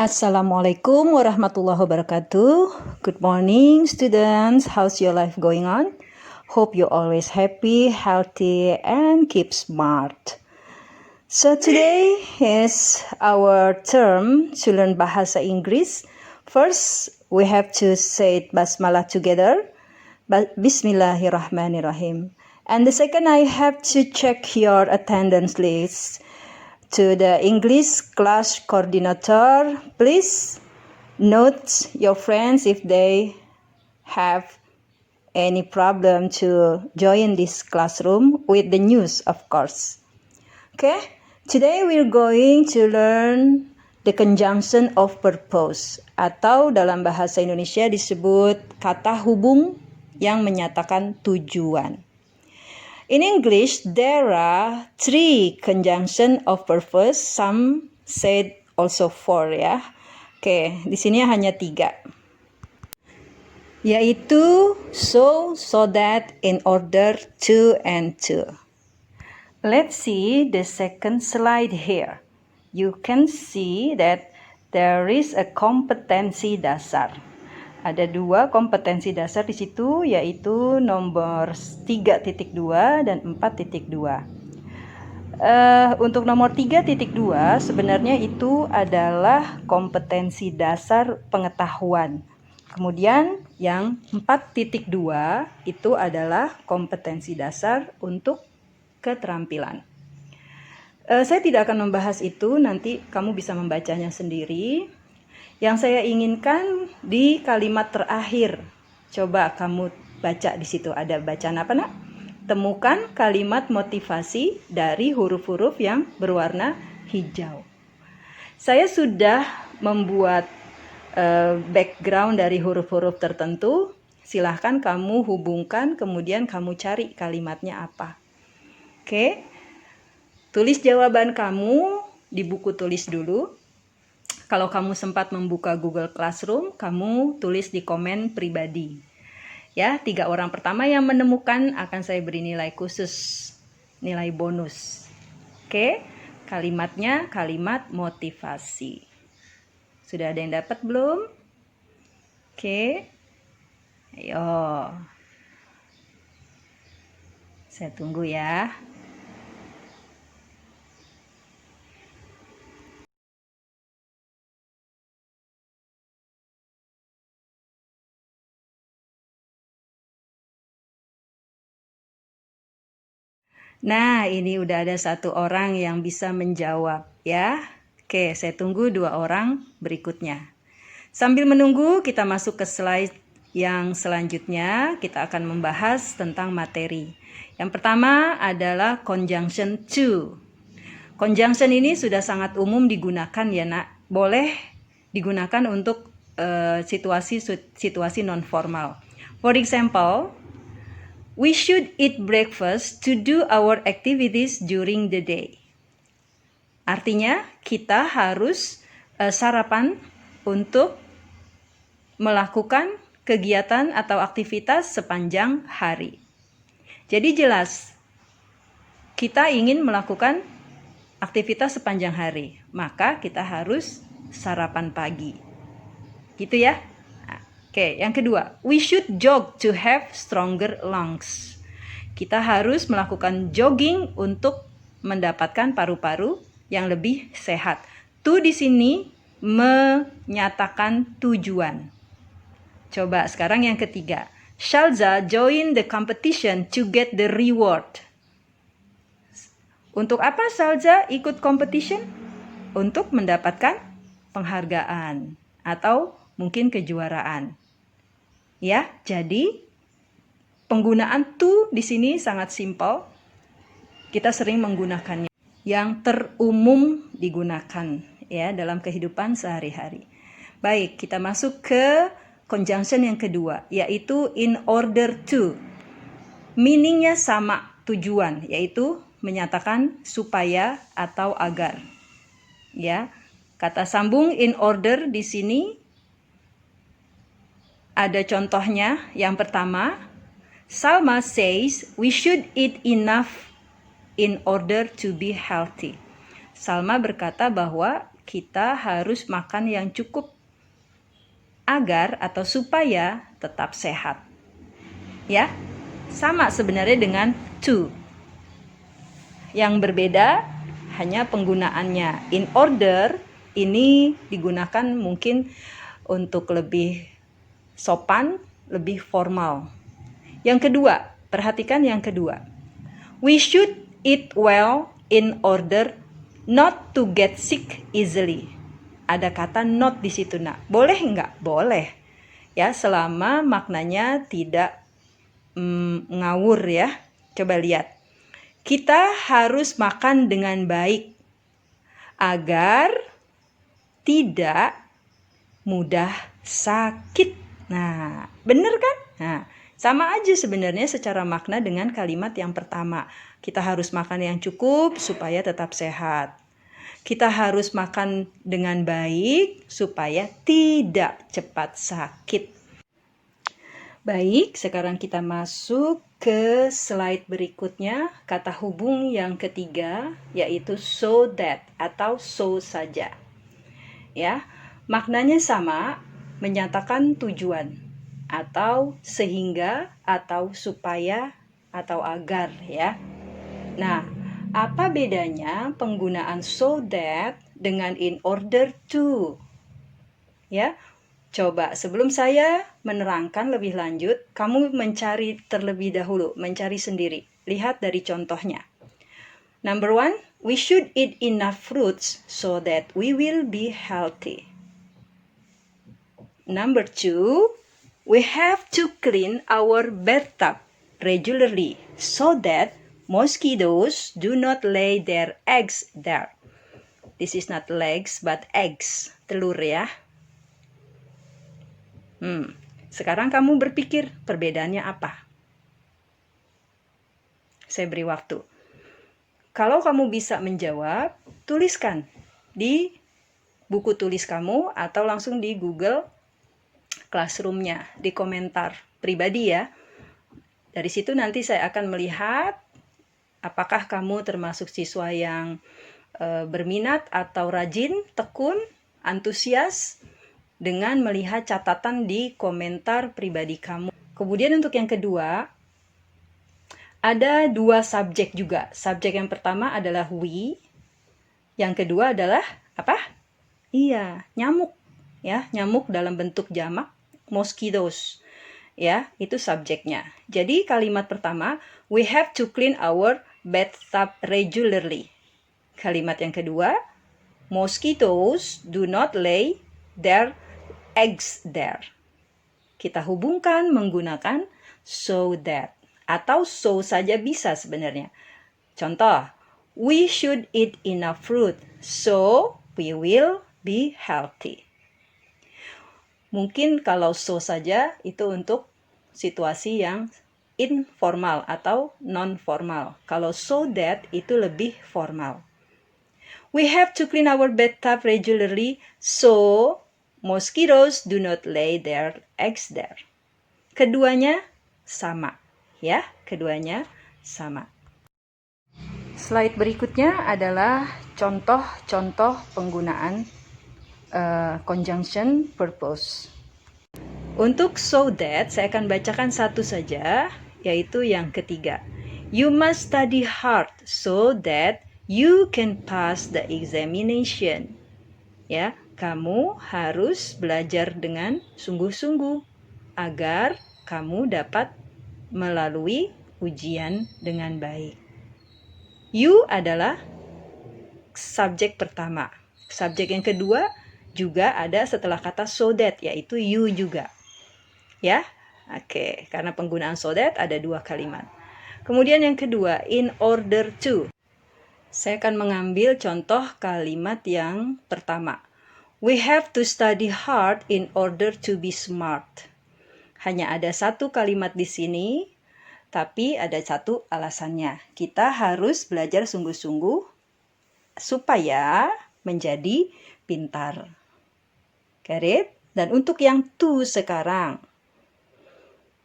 Assalamualaikum warahmatullahi wabarakatuh. Good morning, students. How's your life going on? Hope you're always happy, healthy, and keep smart. So today is our term to learn Bahasa Inggris. First, we have to say Basmalah together. Bismillahirrahmanirrahim. And the second, I have to check your attendance list. To the English class coordinator, please note your friends if they have any problem to join this classroom with the news, of course. Okay, today we're going to learn the conjunction of purpose, atau dalam bahasa Indonesia disebut kata hubung yang menyatakan tujuan. In English, there are 3 conjunction of purpose. Some said also 4 ya. Oke, di sini hanya 3. Yaitu so, that, in order, to, and to. Let's see the second slide here. You can see that there is a kompetensi dasar. Ada 2 kompetensi dasar di situ, yaitu nomor 3.2 dan 4.2. Untuk nomor 3.2 sebenarnya itu adalah kompetensi dasar pengetahuan. Kemudian yang 4.2 itu adalah kompetensi dasar untuk keterampilan. Saya tidak akan membahas itu, nanti kamu bisa membacanya sendiri. Yang saya inginkan di kalimat terakhir, coba kamu baca di situ, ada bacaan apa nak? Temukan kalimat motivasi dari huruf-huruf yang berwarna hijau. Saya sudah membuat background dari huruf-huruf tertentu. Silahkan kamu hubungkan, kemudian kamu cari kalimatnya apa. Oke, tulis jawaban kamu di buku tulis dulu. Kalau kamu sempat membuka Google Classroom, kamu tulis di komen pribadi. Ya, 3 orang pertama yang menemukan akan saya beri nilai khusus, nilai bonus. Oke, kalimatnya kalimat motivasi. Sudah ada yang dapat belum? Oke, ayo. Saya tunggu ya. Nah, ini udah ada 1 orang yang bisa menjawab ya. Oke, saya tunggu 2 orang berikutnya. Sambil menunggu, kita masuk ke slide yang selanjutnya. Kita akan membahas tentang materi. Yang pertama adalah conjunction to. Conjunction ini sudah sangat umum digunakan ya nak. Boleh digunakan untuk situasi non formal. For example, we should eat breakfast to do our activities during the day. Artinya, kita harus sarapan untuk melakukan kegiatan atau aktivitas sepanjang hari. Jadi jelas, kita ingin melakukan aktivitas sepanjang hari, maka kita harus sarapan pagi. Gitu ya. Oke, yang kedua, we should jog to have stronger lungs. Kita harus melakukan jogging untuk mendapatkan paru-paru yang lebih sehat. To di sini menyatakan tujuan. Coba sekarang yang ketiga. Shalza join the competition to get the reward. Untuk apa Shalza ikut competition? Untuk mendapatkan penghargaan atau mungkin kejuaraan. Ya, jadi penggunaan to di sini sangat simpel. Kita sering menggunakannya. Yang terumum digunakan ya dalam kehidupan sehari-hari. Baik, kita masuk ke conjunction yang kedua, yaitu in order to. Meaningnya sama, tujuan, yaitu menyatakan supaya atau agar. Ya, kata sambung in order di sini ada contohnya. Yang pertama, Salma says we should eat enough in order to be healthy. Salma berkata bahwa kita harus makan yang cukup agar atau supaya tetap sehat. Ya, sama sebenarnya dengan to. Yang berbeda hanya penggunaannya. In order ini digunakan mungkin untuk lebih sopan, lebih formal. Yang kedua, perhatikan yang kedua. We should eat well in order not to get sick easily. Ada kata not di situ, nak. Boleh nggak? Boleh. Ya, selama maknanya tidak ngawur ya. Coba lihat. Kita harus makan dengan baik agar tidak mudah sakit. Nah, bener kan? Nah, sama aja sebenarnya secara makna dengan kalimat yang pertama. Kita harus makan yang cukup supaya tetap sehat. Kita harus makan dengan baik supaya tidak cepat sakit. Baik, sekarang kita masuk ke slide berikutnya. Kata hubung yang ketiga yaitu so that atau so saja. Ya, maknanya sama, menyatakan tujuan atau sehingga atau supaya atau agar ya. Nah, apa bedanya penggunaan so that dengan in order to? Ya, coba sebelum saya menerangkan lebih lanjut, kamu mencari terlebih dahulu, mencari sendiri. Lihat dari contohnya. Number 1, we should eat enough fruits so that we will be healthy. Number 2, we have to clean our bathtub regularly so that mosquitoes do not lay their eggs there. This is not legs but eggs, telur ya. Sekarang kamu berpikir perbedaannya apa? Saya beri waktu. Kalau kamu bisa menjawab, tuliskan di buku tulis kamu atau langsung di Google Classroom-nya, di komentar pribadi ya. Dari situ nanti saya akan melihat apakah kamu termasuk siswa yang berminat atau rajin, tekun, antusias dengan melihat catatan di komentar pribadi kamu. Kemudian untuk yang kedua, ada 2 subjek juga. Subjek yang pertama adalah we, yang kedua adalah apa? Iya, nyamuk. Ya, nyamuk dalam bentuk jamak, mosquitoes. Ya, itu subjeknya. Jadi kalimat pertama, we have to clean our bathtub regularly. Kalimat yang kedua, mosquitoes do not lay their eggs there. Kita hubungkan menggunakan so that atau so saja bisa sebenarnya. Contoh, we should eat enough fruit so we will be healthy. Mungkin kalau so saja itu untuk situasi yang informal atau non-formal. Kalau so that itu lebih formal. We have to clean our bathtub regularly so mosquitoes do not lay their eggs there. Keduanya sama, ya. Keduanya sama. Slide berikutnya adalah contoh-contoh penggunaan conjunction purpose. Untuk so that, saya akan bacakan satu saja, yaitu yang ketiga. You must study hard so that you can pass the examination. Ya, kamu harus belajar dengan sungguh-sungguh agar kamu dapat melalui ujian dengan baik. You adalah subjek pertama. Subjek yang kedua juga ada setelah kata so that, yaitu you juga. Ya, oke. Karena penggunaan so that ada 2 kalimat. Kemudian yang kedua, in order to. Saya akan mengambil contoh kalimat yang pertama. We have to study hard in order to be smart. Hanya ada 1 kalimat di sini, tapi ada 1 alasannya. Kita harus belajar sungguh-sungguh supaya menjadi pintar. Get it? Dan untuk yang to sekarang.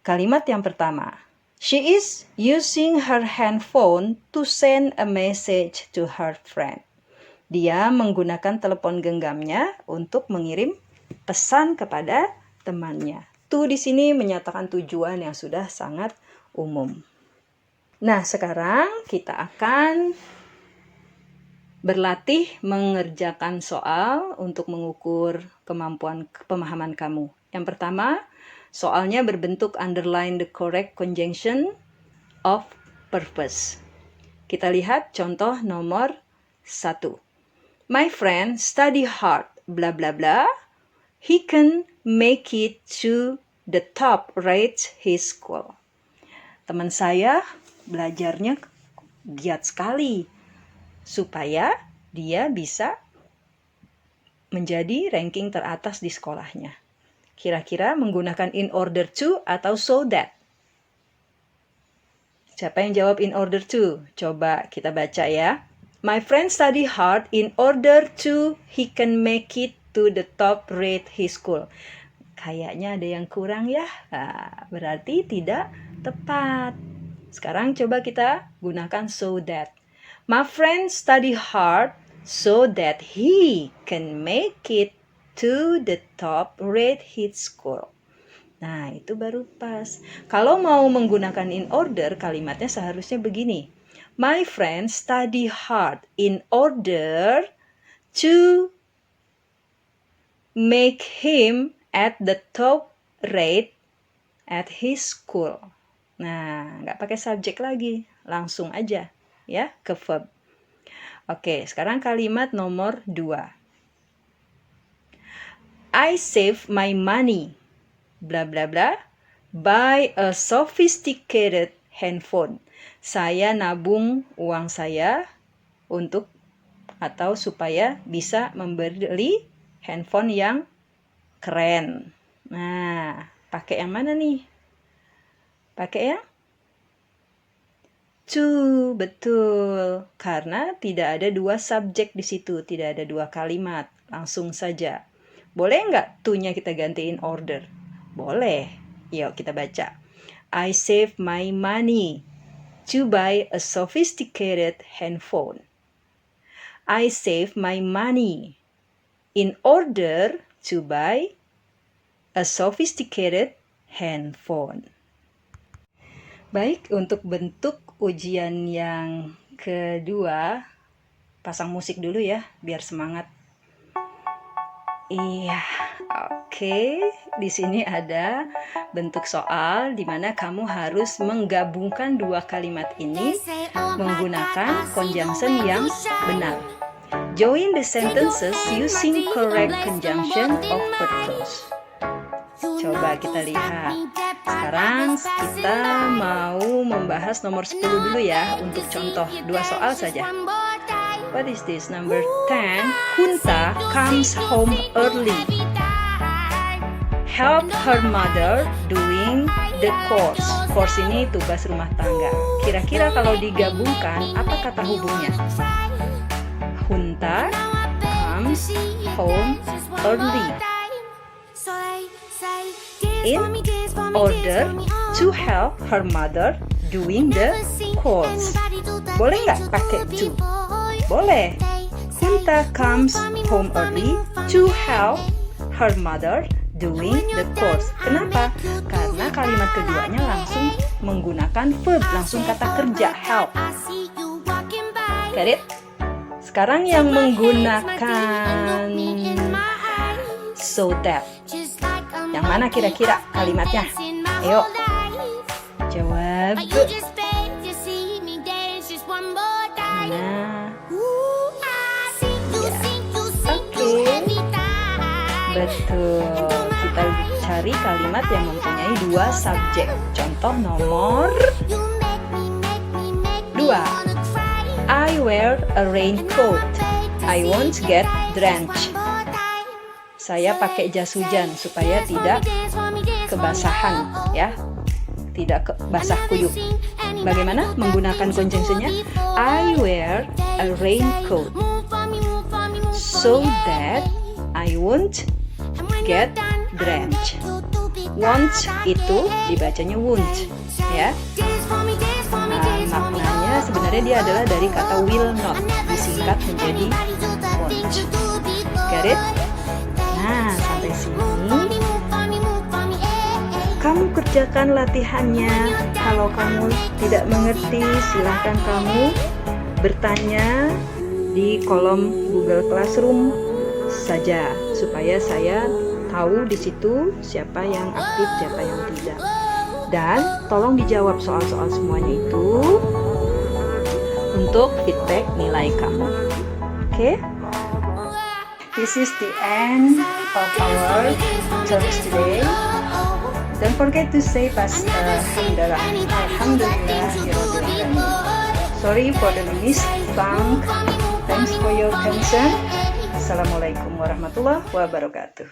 Kalimat yang pertama. She is using her handphone to send a message to her friend. Dia menggunakan telepon genggamnya untuk mengirim pesan kepada temannya. To di sini menyatakan tujuan yang sudah sangat umum. Nah, sekarang kita akan berlatih mengerjakan soal untuk mengukur kemampuan pemahaman kamu. Yang pertama, soalnya berbentuk underline the correct conjunction of purpose. Kita lihat contoh nomor 1. My friend study hard, bla bla bla. He can make it to the top rate his school. Teman saya belajarnya giat sekali supaya dia bisa menjadi ranking teratas di sekolahnya. Kira-kira menggunakan in order to atau so that? Siapa yang jawab in order to? Coba kita baca ya. My friend study hard in order to he can make it to the top rate his school. Kayaknya ada yang kurang ya. Nah, berarti tidak tepat. Sekarang coba kita gunakan so that. My friend study hard so that he can make it to the top rate his school. Nah, itu baru pas. Kalau mau menggunakan in order, kalimatnya seharusnya begini. My friend study hard in order to make him at the top rate at his school. Nah, nggak pakai subjek lagi. Langsung aja ya ke verb. Oke, sekarang kalimat nomor 2. I save my money, bla bla bla, buy a sophisticated handphone. Saya nabung uang saya untuk atau supaya bisa membeli handphone yang keren. Nah, pakai yang mana nih? Pakai yang to, betul. Karena tidak ada dua subjek di situ, tidak ada dua kalimat. Langsung saja. Boleh nggak to-nya kita gantiin order? Boleh. Yuk kita baca. I save my money to buy a sophisticated handphone. I save my money in order to buy a sophisticated handphone. Baik, untuk bentuk ujian yang kedua, pasang musik dulu ya, biar semangat. Iya, oke. Di sini ada bentuk soal di mana kamu harus menggabungkan dua kalimat ini menggunakan conjunction yang benar. Join the sentences using correct conjunction of purpose. Coba kita lihat. Sekarang kita mau membahas nomor 10 dulu ya untuk contoh 2 soal saja. What is this? Number 10. Hunta comes home early. Help her mother doing the chores. Chores ini tugas rumah tangga. Kira-kira kalau digabungkan, apa kata hubungnya? Hunta comes home early. In order to help her mother doing the chores. Boleh nggak pakai to? Boleh. Hunta comes home early to help her mother doing the chores. Kenapa? Karena kalimat keduanya langsung menggunakan verb, langsung kata kerja, help. Get it? Sekarang yang menggunakan so that. Yang mana kira-kira kalimatnya? Ayo, jawab. Nah, betul. Kita cari kalimat yang mempunyai dua subjek. Contoh nomor 2. I wear a raincoat. I won't get drenched. Saya pakai jas hujan supaya tidak kebasahan, ya. Tidak basah kuyup. Bagaimana menggunakan conjunctionnya? I wear a raincoat so that I won't get drenched. Won't itu dibacanya won't, ya. Maknanya sebenarnya dia adalah dari kata will not, disingkat menjadi Got it? Nah, sampai sini kamu kerjakan latihannya. Kalau kamu tidak mengerti, silahkan kamu bertanya di kolom Google Classroom saja, supaya saya tahu di situ siapa yang aktif, siapa yang tidak. Dan tolong dijawab soal-soal semuanya itu untuk feedback nilai kamu. Oke? This is the end of our talks today. Don't forget to say Alhamdulillah. Sorry for the mistake. Thanks for your concern. Assalamualaikum warahmatullahi wabarakatuh.